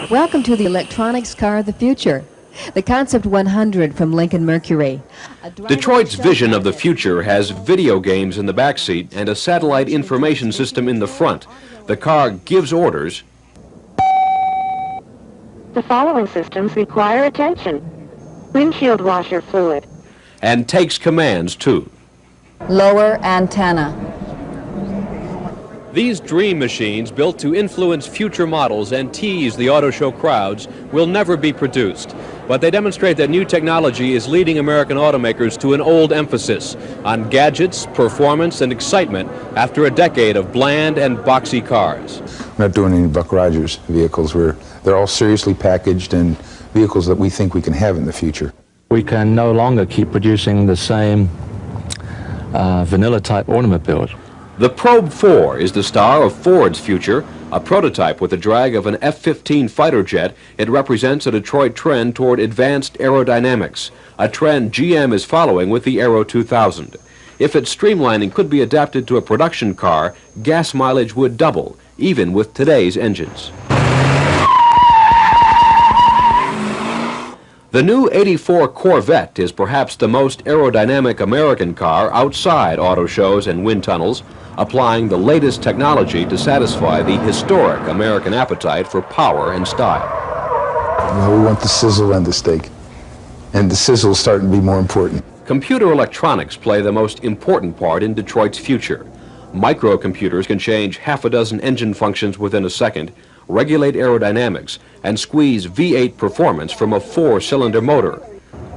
Welcome to the electronics car of the future. The Concept 100 from Lincoln Mercury. Detroit's vision of the future has video games in the backseat and a satellite information system in the front. The car gives orders. The following systems require attention. Windshield washer fluid. And takes commands, too. Lower antenna. These dream machines, built to influence future models and tease the auto show crowds, will never be produced. But they demonstrate that new technology is leading American automakers to an old emphasis on gadgets, performance, and excitement after a decade of bland and boxy cars. We're not doing any Buck Rogers vehicles. They're all seriously packaged and vehicles that we think we can have in the future. We can no longer keep producing the same vanilla-type automobile. The Probe 4 is the star of Ford's future, a prototype with the drag of an F-15 fighter jet. It represents a Detroit trend toward advanced aerodynamics, a trend GM is following with the Aero 2000. If its streamlining could be adapted to a production car, gas mileage would double, even with today's engines. The new '84 Corvette is perhaps the most aerodynamic American car outside auto shows and wind tunnels, applying the latest technology to satisfy the historic American appetite for power and style. Well, we want the sizzle and the steak, and the sizzle is starting to be more important. Computer electronics play the most important part in Detroit's future. Microcomputers can change half a dozen engine functions within a second, regulate aerodynamics, and squeeze V8 performance from a 4-cylinder motor.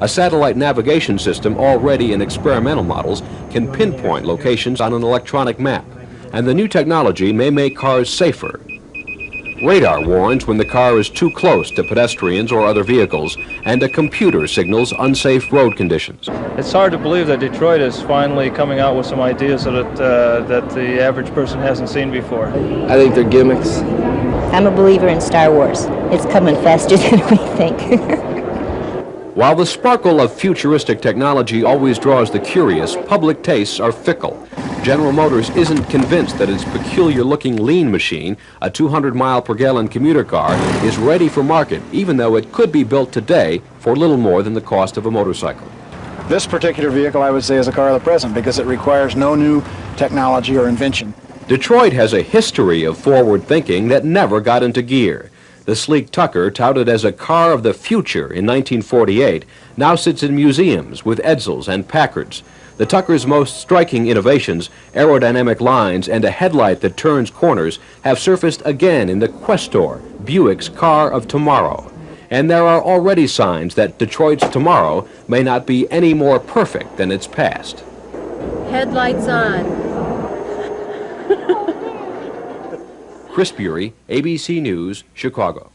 A satellite navigation system already in experimental models can pinpoint locations on an electronic map, and the new technology may make cars safer. Radar warns when the car is too close to pedestrians or other vehicles, and a computer signals unsafe road conditions. It's hard to believe that Detroit is finally coming out with some ideas that the average person hasn't seen before. I think they're gimmicks. I'm a believer in Star Wars. It's coming faster than we think. While the sparkle of futuristic technology always draws the curious, public tastes are fickle. General Motors isn't convinced that its peculiar-looking lean machine, a 200-mile-per-gallon commuter car, is ready for market, even though it could be built today for little more than the cost of a motorcycle. This particular vehicle, I would say, is a car of the present because it requires no new technology or invention. Detroit has a history of forward thinking that never got into gear. The sleek Tucker, touted as a car of the future in 1948, now sits in museums with Edsels and Packards. The Tucker's most striking innovations, aerodynamic lines and a headlight that turns corners, have surfaced again in the Questor, Buick's car of tomorrow. And there are already signs that Detroit's tomorrow may not be any more perfect than its past. Headlights on. Chris Bury, ABC News, Chicago.